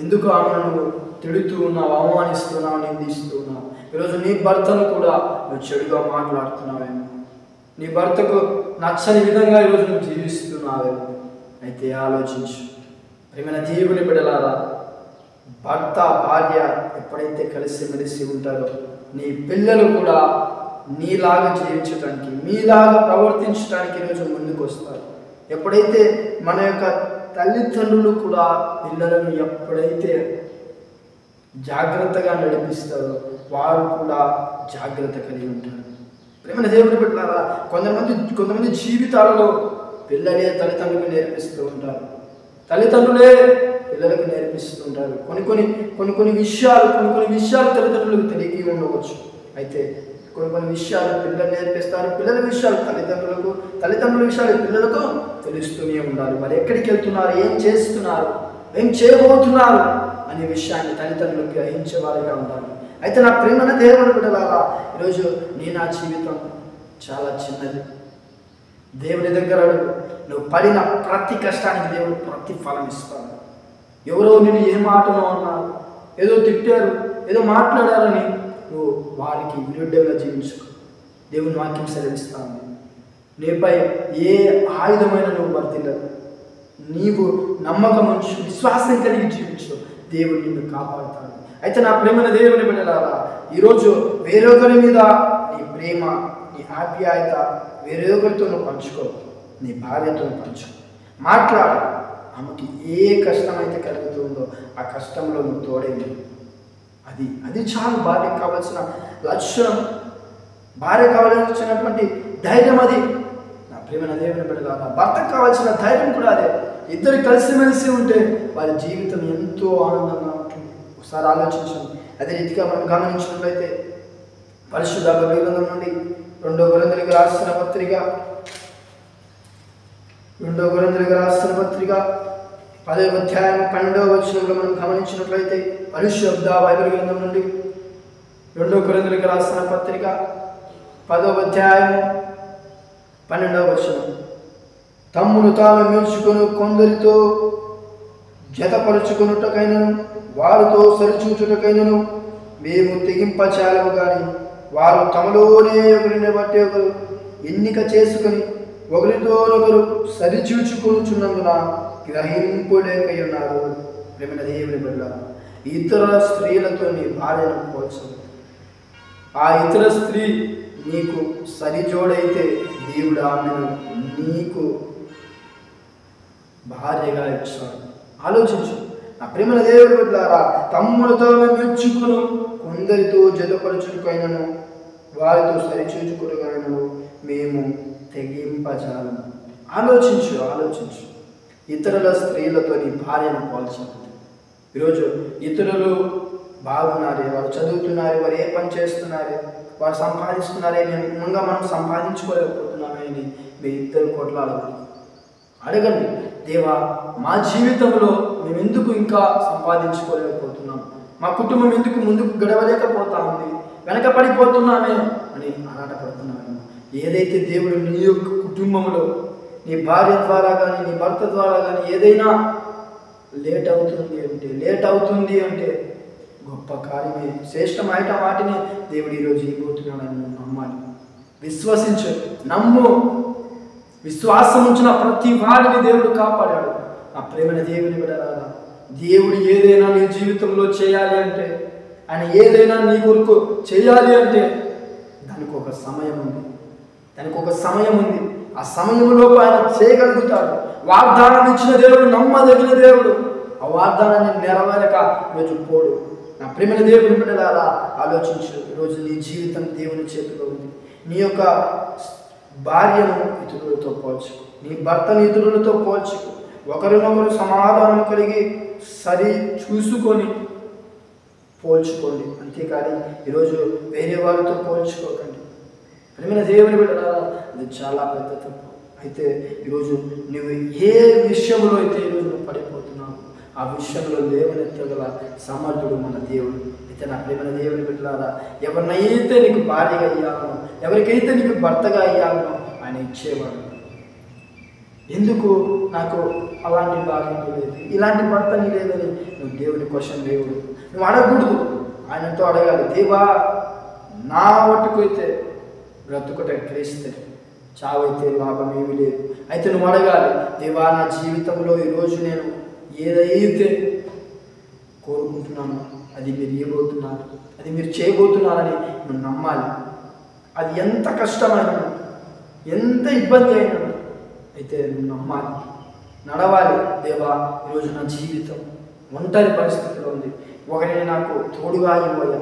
ఎందుకు ఆమెను నువ్వు తిడుతూ ఉన్నావు, అవమానిస్తున్నావు, నిందిస్తున్నావు? ఈరోజు నీ భర్తను కూడా నువ్వు చెడుగా మాట్లాడుతున్నావేమో. నీ భర్తకు నచ్చని విధంగా ఈరోజు నువ్వు జీవిస్తున్నావేమో. అయితే ఆలోచించు ప్రియమైన దేవుని బిడ్డలారా, భర్త భార్య ఎప్పుడైతే కలిసిమెలిసి ఉంటారో నీ పిల్లలు కూడా నీలాగా జీవించడానికి, మీలాగా ప్రవర్తించడానికి ఈరోజు ముందుకు వస్తారు. ఎప్పుడైతే మన యొక్క తల్లిదండ్రులు కూడా పిల్లలను ఎప్పుడైతే జాగ్రత్తగా నడిపిస్తారో వారు కూడా జాగ్రత్త కలిగి ఉంటారు. ప్రేమ దేవుని బిడ్డలారా, కొంతమంది జీవితాలలో పిల్లలే తల్లిదండ్రులకు నేర్పిస్తూ ఉంటారు, తల్లిదండ్రులే పిల్లలకు నేర్పిస్తూ ఉంటారు. కొన్ని విషయాలు తల్లిదండ్రులకు తెలియ ఉండవచ్చు. అయితే కొన్ని విషయాలు పిల్లలు నేర్పిస్తారు, పిల్లల విషయాలు తల్లిదండ్రులకు, తల్లిదండ్రుల విషయాలు పిల్లలకు తెలుస్తూనే ఉండాలి. వారు ఎక్కడికి వెళ్తున్నారు, ఏం చేస్తున్నారు, ఏం చేయబోతున్నారు అనే విషయాన్ని తల్లిదండ్రులకు గ్రహించే వారిగా ఉండాలి. అయితే నా ప్రేమన దేవుని బిడ్డలారా, ఈరోజు నా జీవితం చాలా చిన్నది. దేవుని దగ్గర నువ్వు పడిన ప్రతి కష్టానికి దేవుడు ప్రతిఫలం ఇస్తాడు. ఎవరో నేను ఏ మాటనో అన్నారు, ఏదో తిట్టారు, ఏదో మాట్లాడారని నువ్వు వారికి విరుద్ధంగా జీవించుకో. దేవుని వాక్యం సెలవిస్తాను, నీపై ఏ ఆయుధమైన నువ్వు వర్తిల్లదు. నీవు నమ్మకం ఉంచు, విశ్వాసం కలిగి జీవించు, దేవుడు నిన్ను కాపాడుతాడు. అయితే నా ప్రేమన దేవుని బిడ్డలారా, ఈరోజు వేరొకరి మీద నీ ప్రేమ, నీ ఆప్యాయత వేరొకరితో నువ్వు పంచుకో. నీ భార్యతో పంచుకో, మాట్లాడు. ఆమెకి ఏ కష్టమైతే కలుగుతుందో ఆ కష్టంలో నువ్వు తోడేది. అది చాలు. భార్యకు కావాల్సిన లక్షణం, భార్య కావాల్సినటువంటి ధైర్యం అది. నా ప్రేమన దేవుని బిడ్డలారా, భర్తకు కావాల్సిన ధైర్యం కూడా అదే. ఇద్దరు కలిసిమెలిసి ఉంటే వారి జీవితం ఎంతో ఆనందంగా ఉంటుంది. ఒకసారి ఆలోచించండి. అదే రీతిగా మనం గమనించినట్లయితే పరిశుద్ధ బైబిల్ గ్రంథం నుండి 2 కొరింథీయులకు రాసిన పత్రిక 10వ అధ్యాయం 12వ వచనంలో మనం గమనించినట్లయితే పరిశుద్ధ బైబిల్ గ్రంథం నుండి 2 కొరింథీయులకు రాసిన పత్రిక 10వ అధ్యాయం 12వ వచనం, తమ్మును తాము మెచ్చుకొని కొందరితో జతపరుచుకొనుటకైనను వారితో సరిచూచుటకైనను మేము తెగింపచాలము కానీ వారు తమలోనే ఒకరిని బట్టి ఒకరు ఎన్నిక చేసుకొని ఒకరితోనొకరు సరిచూచుకొనుచున్నందున గ్రహింపులేకై ఉన్నారు. ప్రేమ దేవుని బిడ్డ, ఇతర స్త్రీలతో నీ భార్యను పోల్చదు. ఆ ఇతర స్త్రీ నీకు సరిజోడైతే దేవుడు ఆమెను నీకు భార్యగా ఇచ్చాడు. ఆలోచించు నా ప్రేమల దేవుని బిడ్డలారా, తమ్ములతో మెచ్చుకును కొందరితో జతపరచుకైనను వారితో సరిచూచుకునగలను మేము తెగింపజాలము. ఆలోచించు. ఇతరుల స్త్రీలతో నీ భార్యను పోల్చదు. ఈరోజు ఇతరులు బాగున్నారే, వారు చదువుతున్నారే, వారు ఏ పని చేస్తున్నారే, వారు సంపాదిస్తున్నారే, మనం సంపాదించుకోలేకపోతున్నామే అని మీ ఇద్దరు కొట్లాడదు. అడగండి, దేవా మా జీవితంలో మేము ఎందుకు ఇంకా సంపాదించుకోలేకపోతున్నాం, మా కుటుంబం ఎందుకు ముందుకు గడవలేకపోతా ఉంది, వెనకపడిపోతున్నామే అని ఆరాటపడుతున్నాము. ఏదైతే దేవుడు నీ యొక్క కుటుంబంలో నీ భార్య ద్వారా కానీ నీ భర్త ద్వారా కానీ ఏదైనా లేట్ అవుతుంది అంటే గొప్ప కార్యమే, శ్రేష్టమైన వాటిని దేవుడు ఈరోజు ఇవ్వబోతున్నాడని నువ్వు నమ్మాలి. విశ్వసించు, నమ్ము. విశ్వాసం ఉంచిన ప్రతి వాడిని దేవుడు కాపాడాడు. ఆ ప్రేమన దేవుని బిడ్డలారా, దేవుడు ఏదైనా నీ జీవితంలో చేయాలి అంటే, ఆయన ఏదైనా నీ కొరకు చేయాలి అంటే దానికి ఒక సమయం ఉంది. ఆ సమయంలో ఆయన చేయగలుగుతాడు. వాగ్దానం ఇచ్చిన దేవుడు నమ్మదగిన దేవుడు. ఆ వాగ్దానాన్ని నెరవేరక ఈరోజు పోడు. నా ప్రేమల దేవుని బిడ్డలారా, ఆలోచించు. ఈరోజు నీ జీవితం దేవుని చేతిలో ఉంది. నీ యొక్క భార్యను ఇతరులతో పోల్చుకు, నీ భర్తను ఇతరులతో పోల్చుకు. ఒకరినొకరు సమాధానం కలిగి సరి చూసుకొని పోల్చుకోండి. అంతేకాని ఈరోజు వేరే వారితో పోల్చుకోకండి. ప్రేమ దేవుని బిడ్డలారా, అది చాలా పెద్ద తప్పు. అయితే ఈరోజు నువ్వు ఏ విషయంలో అయితే ఈరోజు నువ్వు పడిపోతున్నావు ఆ విషయంలో లేవనెత్తగల సమర్థుడు మన దేవుడు. అయితే నా ప్రేమ దేవుని బిడ్డలారా, ఎవరినైతే నీకు భార్యగా అయ్యాలనో, ఎవరికైతే నీకు భర్తగా అయ్యాలనో ఆయన ఇచ్చేవాడు. ఎందుకు నాకు అలాంటి భార్య లేదు, ఇలాంటి భర్త నీ లేదని నువ్వు దేవుని క్వశ్చన్ దేవుడు నువ్వు అడగకూడదు. ఆయనతో అడగాలి, దేవా నా వట్టుకైతే బ్రతుకుట క్రీస్తే, చావైతే లాభం ఏమీ లేదు. అయితే నువ్వు అడగాలి, దేవా నా జీవితంలో ఈరోజు నేను ఏదైతే కోరుకుంటున్నానో అది మీరు ఇవ్వబోతున్నారు, అది మీరు చేయబోతున్నారని నువ్వు నమ్మాలి. అది ఎంత కష్టమైనా, ఎంత ఇబ్బంది అయినా అయితే నువ్వు నమ్మాలి, నడవాలి. దేవా ఈరోజు నా జీవితం ఒంటరి పరిస్థితిలో ఉంది, ఒకరిని నాకు తోడుగా ఇవ్వయ్యా.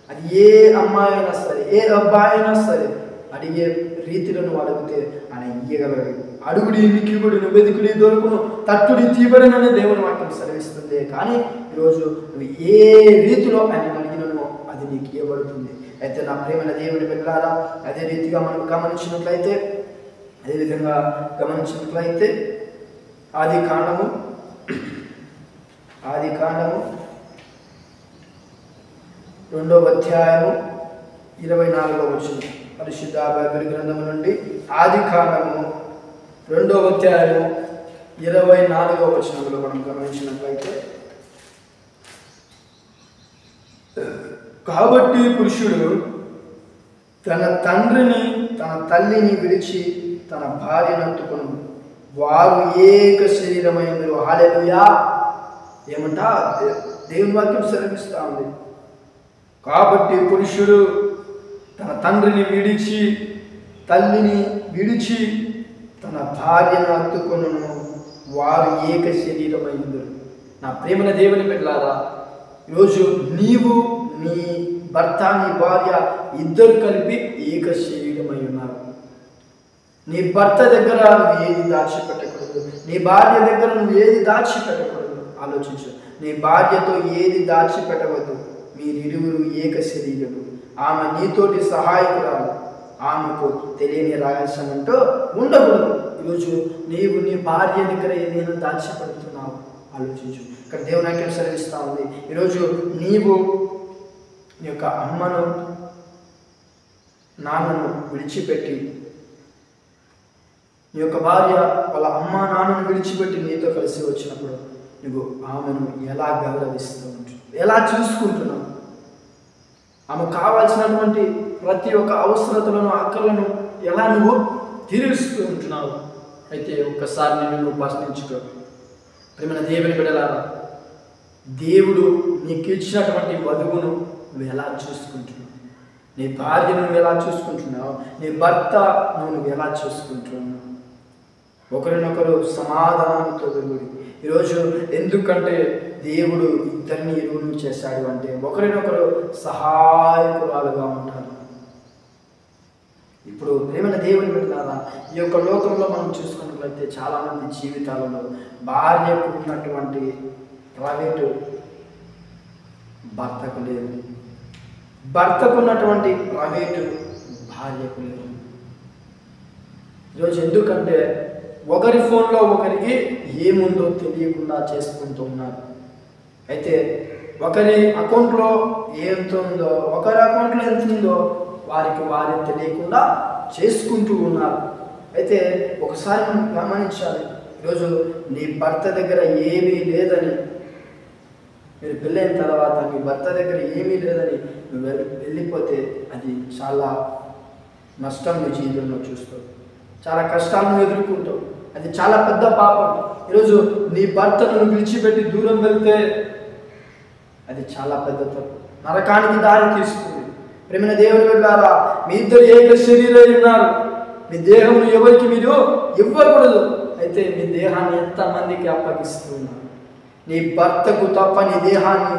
అది ఏ అమ్మాయి అయినా సరే, ఏ అబ్బాయి అయినా సరే అడిగే రీతిలో నువ్వు అడిగితే ఆయన ఇయ్యగలరు. అడుగుడి మిక్కిగుడి, వెతుకుడి దొరుకును, తట్టుడి తీబడినని దేవుని వాక్యం సెలవిస్తుంది. కానీ ఈరోజు నువ్వు ఏ రీతిలో ఆయన అడిగినో అది నీకు ఇవ్వబడుతుంది. అయితే నా ప్రేమైన దేవుని బిడ్డలారా, అదే రీతిగా మనం గమనించినట్లయితే, అదేవిధంగా గమనించినట్లయితే ఆది కాండము 2వ అధ్యాయము 24వ వచనం, పరిశుద్ధ బైబిల్ గ్రంథము నుండి ఆది కాండము 2వ అధ్యాయము 24వ వచనంలో మనం గమనించినట్లయితే, కాబట్టి పురుషుడు తన తండ్రిని తన తల్లిని విడిచి తన భార్యను హత్తుకొను, వారు ఏక శరీరమైనరు. హల్లెలూయా. ఏమంట దేవుని వాక్యం సెలవిస్తూ ఉంది. కాబట్టి పురుషుడు తన తండ్రిని విడిచి తల్లిని విడిచి తన భార్యను హత్తుకొను, వారు ఏక శరీరమైనరు. నా ప్రేమన దేవుని బిడ్డలారా, ఈరోజు నీవు నీ భర్త నీ భార్య ఇద్దరు కలిపి ఏక శరీరమై ఉన్నారు. నీ భర్త దగ్గర నువ్వు ఏది దాచిపెట్టకూడదు, నీ భార్య దగ్గర నువ్వు ఏది దాచిపెట్టకూడదు. ఆలోచించు, నీ భార్యతో ఏది దాచిపెట్టవద్దు. మీరిరువురు ఏక శరీరము. ఆమె నీతోటి సహాయకురాలు, ఆమెకు తెలియని రహస్యం అంటూ ఉండకూడదు. ఈరోజు నీవు నీ భార్య దగ్గర ఏదైనా దాచిపెడుతున్నావు, ఆలోచించు. ఇక్కడ దేవుని వాక్యం సెలవిస్తూ ఉంది. ఈరోజు నీవు నీ యొక్క అమ్మను నాన్నను విడిచిపెట్టి, నీ యొక్క భార్య వాళ్ళ అమ్మ నాన్నను విడిచిపెట్టి నీతో కలిసి వచ్చినప్పుడు నువ్వు ఆమెను ఎలా గౌరవిస్తూ ఉంటున్నావు, ఎలా చూసుకుంటున్నావు, ఆమె కావాల్సినటువంటి ప్రతి ఒక్క అవసరతలను అక్కర్లను ఎలా నువ్వు తీరుస్తూ ఉంటున్నావు. అయితే ఒక్కసారి నువ్వు ప్రశ్నించుకో. ప్రేమ దేవుని బిడ్డలారా, దేవుడు నీకు ఇచ్చినటువంటి వధువును నువ్వు ఎలా చూసుకుంటున్నావు, నీ భార్యను నువ్వు ఎలా చూసుకుంటున్నావు, నీ భర్త నువ్వు ఎలా చూసుకుంటున్నావు. ఒకరినొకరు సమాధానంతో వెలుగుడి. ఈరోజు ఎందుకంటే దేవుడు ఇద్దరిని ఇరువును చేశాడు అంటే ఒకరినొకరు సహాయకురాలుగా ఉంటారు. ఇప్పుడు ప్రేమైన దేవుని బిడ్డలారా, ఈ యొక్క లోకంలో మనం చూసుకున్నట్లయితే చాలామంది జీవితాలలో భార్యకు ఉన్నటువంటి ప్రైవేటు భర్తకు లేదు, భర్తకు ఉన్నటువంటి ప్రైవేటు భార్యకు లేదు. ఈరోజు ఎందుకంటే ఒకరి ఫోన్లో ఒకరికి ఏముందో తెలియకుండా చేసుకుంటూ ఉన్నారు. అయితే ఒకరి అకౌంట్లో ఎంత ఉందో, ఒకరి అకౌంట్లో ఎంత ఉందో వారికి వారే తెలియకుండా చేసుకుంటూ ఉన్నారు. అయితే ఒకసారి మనం గమనించాలి. ఈరోజు నీ భర్త దగ్గర ఏమీ లేదని, మీరు పెళ్ళైన తర్వాత మీ భర్త దగ్గర ఏమీ లేదని నువ్వు వెళ్ళిపోతే అది చాలా నష్టం నీ జీవితంలో చూస్తావు, చాలా కష్టాలను ఎదుర్కొంటావు. అది చాలా పెద్ద పాపం. ఈరోజు నీ భర్తను విడిచిపెట్టి దూరం వెళ్తే అది చాలా పెద్ద తప్పు, నరకానికి దారి తీసుకుంది. ప్రేమైన దేవుని బిడ్డలారా, మీ ఇద్దరు ఏక శరీరై ఉన్నారు. మీ దేహమును ఎవరికి మీరు ఇవ్వకూడదు. అయితే మీ దేహాన్ని ఎంతమందికి అప్పగిస్తూ ఉన్నారు? నీ భర్తకు తప్ప నీ దేహాన్ని,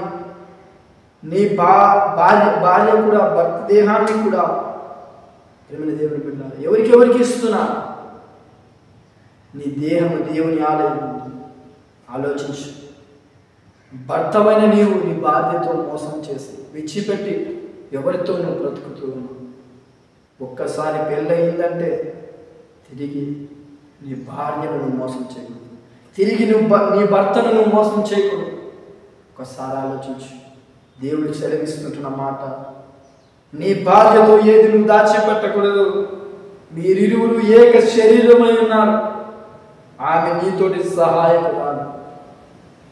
నీ భార్య కూడా భర్త దేహాన్ని కూడా ప్రేమైన దేవుని బిడ్డలారా ఎవరికి ఇస్తున్నారు? నీ దేహము దేవుని ఆలయం. ఆలోచించు. భర్తమైన నీవు నీ భార్యతో మోసం చేసి విడిచిపెట్టి ఎవరితో నువ్వు బ్రతుకుతూ ఉన్నావు. ఒక్కసారి పెళ్ళయిందంటే తిరిగి నీ భార్యను నువ్వు మోసం చేయకూడదు, తిరిగి నీ భర్తను నువ్వు మోసం చేయకూడదు. ఒకసారి ఆలోచించు. దేవుడు సెలవిస్తున్న మాట, నీ భార్యతో ఏది నువ్వు దాచిపెట్టకూడదు. మీరిరువురు ఏక శరీరమై ఉన్నారు. ఆమె నీతోటి సహాయకురాలు,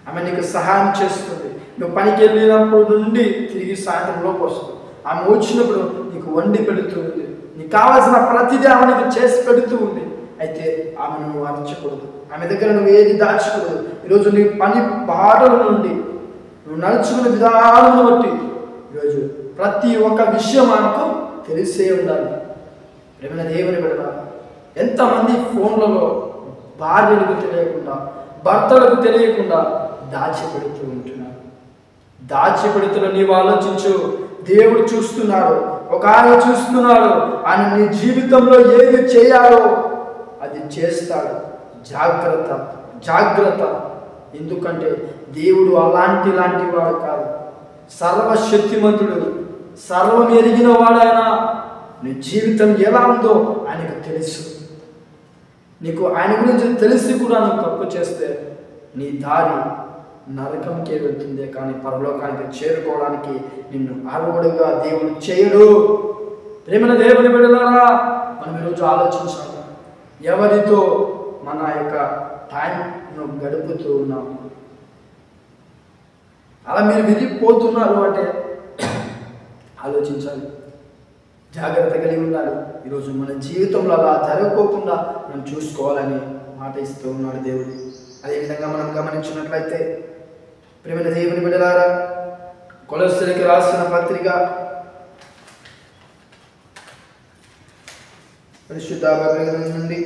ఆమె నీకు సహాయం చేస్తుంది. నువ్వు పనికి వెళ్ళినప్పుడు నుండి తిరిగి సాయంత్రం లోపు వస్తుంది. ఆమె వచ్చినప్పుడు నీకు వండి పెడుతుంది, నీకు కావాల్సిన ప్రతిదీ ఆమె నీకు చేసి పెడుతూ ఉంది. అయితే ఆమెను నువ్వు అరచకూడదు, ఆమె దగ్గర నువ్వు ఏది దాచకూడదు. ఈరోజు నీ పని బాటల నుండి నువ్వు నడుచుకునే విధానం బట్టి ఈరోజు ప్రతి ఒక్క విషయం మనకు తెలిసే ఉండాలి. ప్రేమైన దేవుని బిడ్డలారా, ఎంతమంది ఫోన్లలో భార్యలకు తెలియకుండా, భర్తలకు తెలియకుండా దాచిపెడుతూ ఉంటున్నారు. దాచిపెడుతున్న నీవు ఆలోచించు. దేవుడు చూస్తున్నాడు, ఒక ఆయన చూస్తున్నాడు. ఆయన నీ జీవితంలో ఏది చేయాలో అది చేస్తాడు. జాగ్రత్త, జాగ్రత్త. ఎందుకంటే దేవుడు అలాంటి వాడు కాదు, సర్వశక్తిమంతుడు, సర్వం ఎరిగిన వాడాయన. నీ జీవితం ఎలా ఉందో ఆయనకు తెలుసు. నీకు ఆయన గురించి తెలిసి కూడా నువ్వు తప్పు చేస్తే నీ దారి నరకంకే వెళ్తుంది, కానీ పరలోకానికి చేరుకోవడానికి నిన్ను అర్హుడుగా దేవుడు చేయడు. ప్రేమైన దేవుని బిడ్డలారా, మనం ఈరోజు ఆలోచించాలి, ఎవరితో మన యొక్క టైంను గడుపుతూ ఉన్నాము. అలా మీరు విరిగిపోతున్నారు అంటే ఆలోచించాలి, జాగ్రత్త కలిగి ఉండాలి. ఈరోజు మన జీవితంలో అలా జరగకోకుండా మనం చూసుకోవాలని మాట ఇస్తూ ఉన్నాడు దేవుడు. అదేవిధంగా మనం గమనించినట్లయితే ప్రేమైన దేవుని బిడ్డలారా, కొలస్సీలకు రాసిన పత్రిక పరిశుద్ధ బైబిల్ నుండి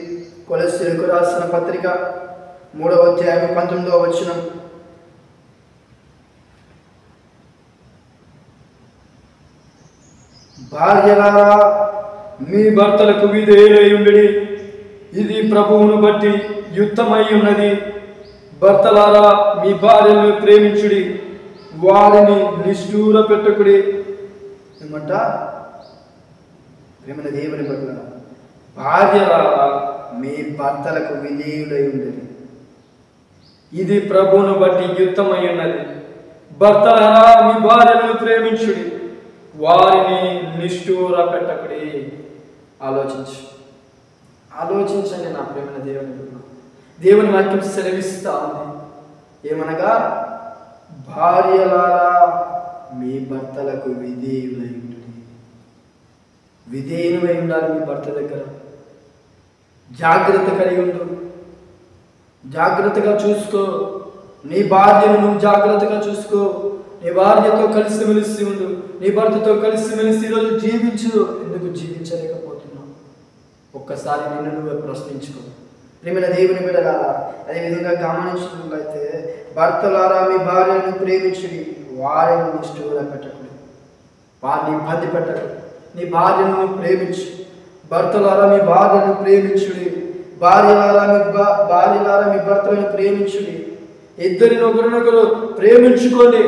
కొలస్సీలకు రాసిన పత్రిక 3వ అధ్యాయం 19వ వచనం. భార్యలారా, మీ భర్తలకు విధేయులై ఉండుడి, ఇది ప్రభువును బట్టి యుక్తమై ఉన్నది. భర్తలారా, మీ భార్యలను ప్రేమించుడి, వారిని నిష్ఠూర పెట్టకుడి. ఏమంట? ప్రేమైన దేవుని పట్ల భార్యలారా, మీ భర్తలకు విధేయులై ఉండుడి, ఇది ప్రభువును బట్టి యుక్తమై ఉన్నది. భర్తలారా, మీ భార్యలను ప్రేమించుడి, వారిని నిష్ఠూర పెట్టకుడి. ఆలోచించండి నా ప్రేమైన దేవుని బిడ్డ. దేవుని వాక్యం సెలవిస్తా ఉంది ఏమనగా, భార్యలారా, మీ భర్తలకు విధేయులై ఉండుడి. విధేయులై ఉండాలి మీ భర్త దగ్గర. జాగ్రత్త కలిగి ఉండు, జాగ్రత్తగా చూసుకో. నీ భార్యను నువ్వు జాగ్రత్తగా చూసుకో. నీ భార్యతో కలిసిమెలిసి ఉండు, నీ భర్తతో కలిసిమెలిసి ఈరోజు జీవించు. ఎందుకు జీవించలేకపోతున్నావు? ఒక్కసారి నిన్ను నువ్వే ప్రశ్నించుకో. ప్రేమైన దేవుని బిడ్డలారా, అదేవిధంగా గమనించినట్లయితే, భర్తలారా, మీ భార్యను ప్రేమించుడి, వారిని నిష్ఠూర పెట్టకుడి, వారిని ఇబ్బంది పెట్టకు. నీ భార్యను నువ్వు ప్రేమించు. భర్తలారా, మీ భార్యను ప్రేమించుడి, భార్యలారా మీ భర్తలను ప్రేమించుడి. ఇద్దరిని ఒకరినొకరు ప్రేమించుకోండి.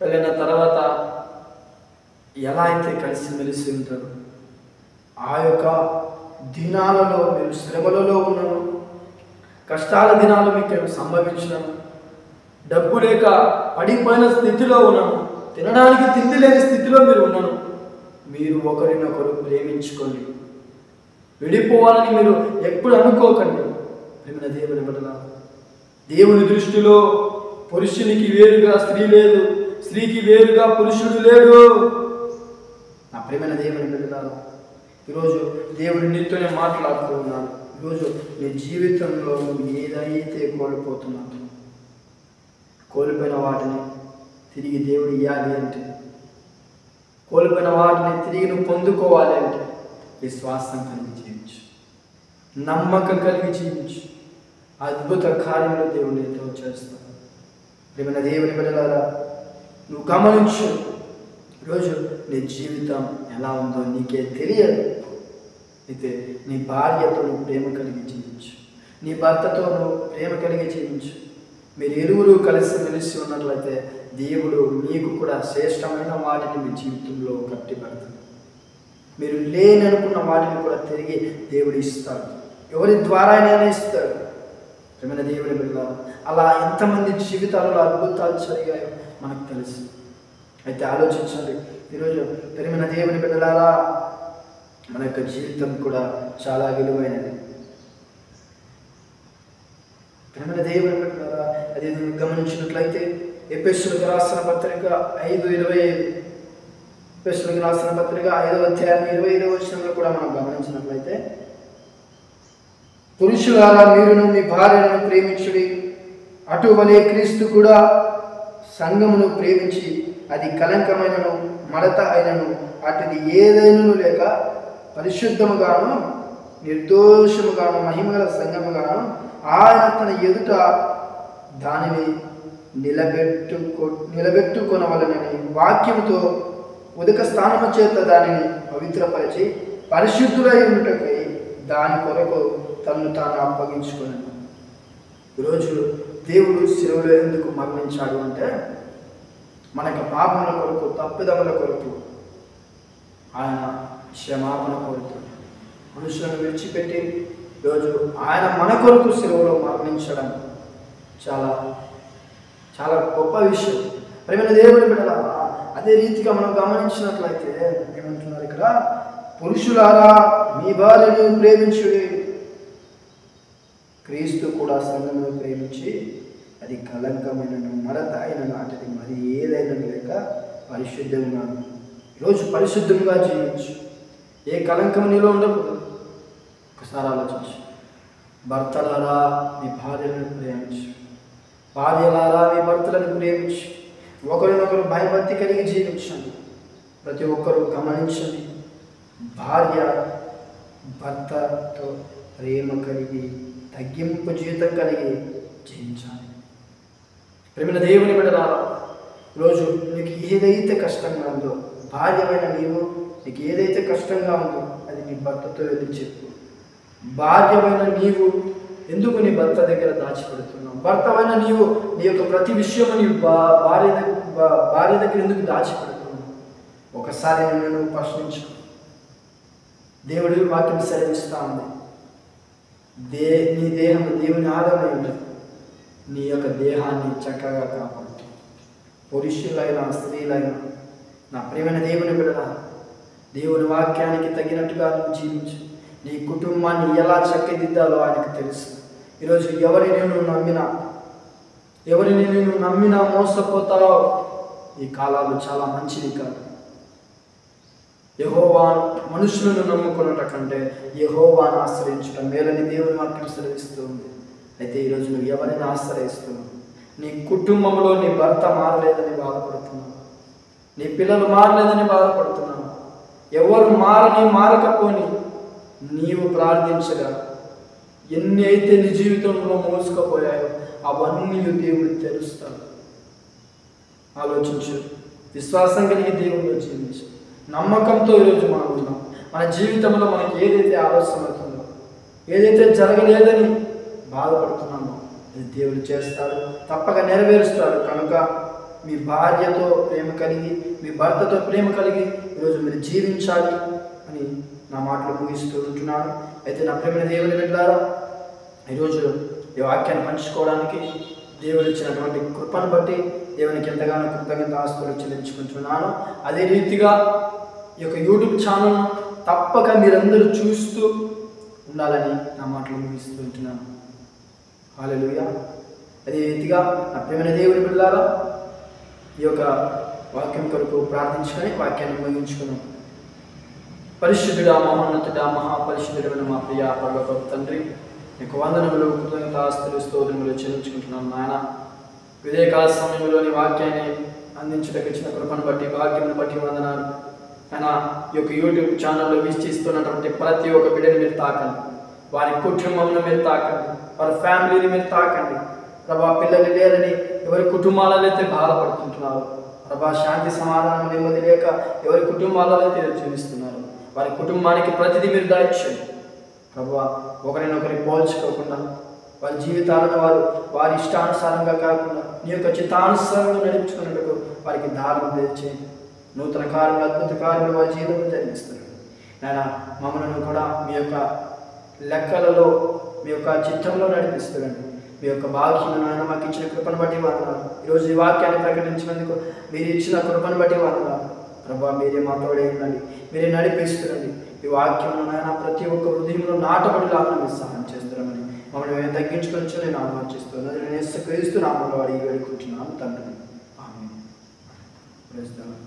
వెళ్ళిన తర్వాత ఎలా అయితే కలిసిమెలిసి ఉంటారు, ఆ యొక్క దినాలలో మీరు శ్రమలలో ఉన్నాను, కష్టాల దినాలు మీకు సంభవించినాను, డబ్బు లేక పడిపోయిన స్థితిలో ఉన్నాను, తినడానికి తిండి లేని స్థితిలో మీరు ఉన్నాను. మీరు ఒకరినొకరు ప్రేమించుకోండి. విడిపోవాలని మీరు ఎప్పుడు అనుకోకండి. ప్రేమైన దేవుని బిడ్డలారా, దేవుని దృష్టిలో పురుషునికి వేరుగా స్త్రీ లేదు, స్త్రీకి వేరుగా పురుషుడు లేడు. నా ప్రేమైన దేవుని బిడ్డలారా, ఈరోజు దేవుడు నీతోనే మాట్లాడుతూ ఉన్నాడు. ఈరోజు నీ జీవితంలో నువ్వు ఏదైతే కోల్పోతున్నావు, కోల్పోయిన వాటిని తిరిగి దేవుడు ఇవ్వాలి అంటే, కోల్పోయిన వాటిని తిరిగి నువ్వు పొందుకోవాలి అంటే విశ్వాసం కలిగి జీవించు, నమ్మకం కలిగి జీవించు. అద్భుత కార్యంలో దేవుడు ఎంతో చేస్తాడు. ప్రేమైన దేవుని బిడ్డలారా, నువ్వు గమనించు. ఈరోజు నీ జీవితం ఎలా ఉందో నీకే తెలియదు. అయితే నీ భార్యతో నువ్వు ప్రేమ కలిగి జీవించు, నీ భర్తతో నువ్వు ప్రేమ కలిగి జీవించు. మీరు ఇరువురు కలిసిమెలిసి ఉన్నట్లయితే దేవుడు నీకు కూడా శ్రేష్టమైన వాటిని మీ జీవితంలో కట్టిపెడతాడు. మీరు లేననుకున్న వాటిని కూడా తిరిగి దేవుడు ఇస్తాడు, ఎవరి ద్వారా అయినా ఇస్తాడు. ప్రేమైన దేవుని బిడ్డలారా, అలా ఎంతమంది జీవితాలలో అద్భుతాలు జరిగాయో మనకు తెలుసు. అయితే ఆలోచించండి, ఈరోజు ప్రేమైన దేవుని బిడ్డలారా, మన యొక్క జీవితం కూడా చాలా విలువైనది. ప్రేమైన దేవుని బిడ్డలారా, అది గమనించినట్లయితే ఎఫెసీయులకు రాసిన పత్రిక 5:25, ఎఫెసీయులకు రాసిన పత్రిక 5వ అధ్యాయం 25వ వచనంలో కూడా మనం గమనించినట్లయితే, పురుషులారా మీరును మీ భార్యలను ప్రేమించుడి, అటువలే క్రీస్తు కూడా సంఘమును ప్రేమించి అది కలంకమైనను మడత అయినను అటుది ఏదైనను లేక పరిశుద్ధముగాను నిర్దోషముగాను మహిమగల సంఘముగాను ఆయన తన ఎదుట దానిని నిలబెట్టుకొనవలనని వాక్యముతో ఉదక స్థానము చేత దానిని పవిత్రపరిచి పరిశుద్ధులై ఉంటకై దాని కొరకు తనను తాను అప్పగించుకున్నాను. ఈరోజు దేవుడు శిలువలో ఎందుకు మరణించాడు అంటే, మనకు పాపముల కొరకు, తప్పిదముల కొరకు ఆయన క్షమాపణ కోరుతాడు. మనుషులను విడిచిపెట్టి ఈరోజు ఆయన మన కొరకు శిలువలో మరణించడం చాలా చాలా గొప్ప విషయం. ప్రేమైన దేవుని బిడ్డలారా, అదే రీతిగా మనం గమనించినట్లయితే ఏమంటున్నారు ఇక్కడ, పురుషులారా మీ భార్యను ప్రేమించుడి, క్రీస్తు కూడా సంఘమును ప్రేమించి అది కలంకమైనను మడత అయినను అతడి మరి ఏదైనా లేక పరిశుద్ధంగా. ఈరోజు పరిశుద్ధంగా జీవించు, ఏ కలంకం నీలో ఉండకూడదు. ఒకసారి ఆలోచించు. భర్తలారా మీ భార్యలను ప్రేమించు, భార్యలారా మీ భర్తలను ప్రేమించు, ఒకరినొకరు భయభక్తి కలిగి జీవించండి. ప్రతి ఒక్కరూ గమనించండి, భార్య భర్తతో ప్రేమ కలిగి తగ్గింపు జీవితం కలిగి జీవించాలి. ప్రేమ దేవుని బిడ్డలారా, ఈరోజు నీకు ఏదైతే కష్టంగా ఉందో, భార్యమైన నీవు నీకు ఏదైతే కష్టంగా ఉందో అది నీ భర్తతో వెళ్ళి చెప్పు. భార్యమైన నీవు ఎందుకు నీ భర్త దగ్గర దాచిపెడుతున్నావు? భర్తమైన నీవు నీ యొక్క ప్రతి విషయము నీ భార్య దగ్గర ఎందుకు దాచిపెడుతున్నావు? ఒకసారి నువ్వు ప్రశ్నించుకో. దేవుడి వాక్యం సెలవిస్తా ఉంది, నీ దేహం దేవుని ఆలయమై ఉండదు, నీ యొక్క దేహాన్ని చక్కగా కాపాడుతూ. పురుషులైనా స్త్రీలైనా నా ప్రియమైన దేవుని బిడ్డలా, దేవుని వాక్యానికి తగినట్టుగా నువ్వు జీవించు. నీ కుటుంబాన్ని ఎలా చక్కదిద్దాలో ఆయనకు తెలుసు. ఈరోజు ఎవరిని నువ్వు నమ్మినా మోసపోతావో. ఈ కాలాలు చాలా మంచిది కాదు. యెహోవాను మనుషులను నమ్ముకున్నట కంటే యెహోవాను ఆశ్రయించడం మేలని దేవుని వాక్యం సెలవిస్తూ ఉంది. అయితే ఈరోజు నువ్వు ఎవరిని ఆశ్రయిస్తున్నావు? నీ కుటుంబంలో నీ భర్త మారలేదని బాధపడుతున్నావు, నీ పిల్లలు మారలేదని బాధపడుతున్నావు. ఎవరు మారకపోని నీవు ప్రార్థించగా ఎన్ని అయితే నీ జీవితంలో మోసుకుపోయాయో అవన్నీ దేవుడు తెరుస్తాడు. ఆలోచించు, విశ్వాసం కలిగి దేవుడిలో జీవించు. నమ్మకంతో ఈరోజు మనం ఉన్నాం. మన జీవితంలో మనకి ఏదైతే ఆలస్యం అవుతుందో, ఏదైతే జరగలేదని బాధపడుతున్నామో అది దేవుడు చేస్తాడు, తప్పక నెరవేరుస్తాడు. కనుక మీ భార్యతో ప్రేమ కలిగి, మీ భర్తతో ప్రేమ కలిగి ఈరోజు మీరు జీవించాలి అని నా మాటలు ముగిస్తూ ఉంటున్నాను. అయితే నా ప్రేమ దేవుని బిడ్డలారా, ఈరోజు ఈ వాక్యాన్ని పంచుకోవడానికి దేవుడు ఇచ్చినటువంటి కృపను బట్టి దేవునికి ఎంతగానో కృతజ్ఞత ఆస్తులు చెల్లించుకుంటున్నాను. అదే రీతిగా ఈ యొక్క యూట్యూబ్ ఛానల్ను తప్పక మీరందరూ చూస్తూ ఉండాలని నా మాటలు ముగిస్తూ ఉంటున్నాను. హల్లెలూయా. అదే రీతిగా నా ప్రియమైన దేవుని బిడ్డలారా, ఈ యొక్క వాక్యం కొరకు ప్రార్థించుకొని వాక్యాన్ని ముగించుకున్నాం. పరిశుద్ధుడా, మహోన్నతుడా, మహాపరిశుద్ధుడైన మా ప్రియ పరలోకపు తండ్రి, నీకు వందనములు, కృతజ్ఞత ఆస్తులు, స్తోత్రములు చెల్లించుకుంటున్నాం. నాయన, వివేకాల సమయంలోని వాక్యాన్ని అందించడానికి ఇచ్చిన కృపను బట్టి, వాక్యమును బట్టి వందనాలు. ఆయన ఈ యొక్క యూట్యూబ్ ఛానల్లో వీక్షిస్తున్నటువంటి ప్రతి ఒక్క బిడ్డని మీరు తాకండి, వారి కుటుంబంలో మీరు తాకండి, వారి ఫ్యామిలీని మీరు తాకండి. ప్రభా, పిల్లలు లేరని ఎవరి కుటుంబాలలో అయితే బాధపడుతుంటున్నారు, ప్రభా, శాంతి సమాధానం నెమ్మది లేక ఎవరి కుటుంబాలలో అయితే జీవిస్తున్నారు, వారి కుటుంబానికి ప్రతిదీ మీరు దయచేయండి. ప్రభా, ఒకరినొకరి పోల్చుకోకుండా వారి జీవితాలను వారి ఇష్టానుసారంగా కాకుండా నీ యొక్క చిత్తానుసారంగా నడుపుకున్నట్టుకు వారికి దారులు తెచ్చేయండి. నూతన కార్యములు, అద్భుత కార్యములు వారి జీవితంలో జరిగిస్తారు. నాయన, మమ్మల్ని కూడా మీ యొక్క లెక్కలలో, మీ యొక్క చిత్తంలో నడిపిస్తారండి. మీ యొక్క భాగ్యం నాయన మాకు ఇచ్చిన కృపను బట్టి వందనాలు. ఈరోజు ఈ వాక్యాన్ని ప్రకటించినందుకు మీరు ఇచ్చిన కృపను బట్టి వందనాలు. ప్రభా, మీరే మా తోడే ఉండండి, మీరే నడిపిస్తారండి. ఈ వాక్యం నాయన ప్రతి ఒక్క హృదయంలో నాటబడిలాగా మీరు సహాయం చేస్తారని మమ్మల్ని మేము తగ్గించుకొని నేను ఆలోచిస్తున్నాను. నేను యేసుక్రీస్తు నామములో అడిగి వేడుకుంటున్నాను తండ్రి. ఆమేన్. Praise the lord.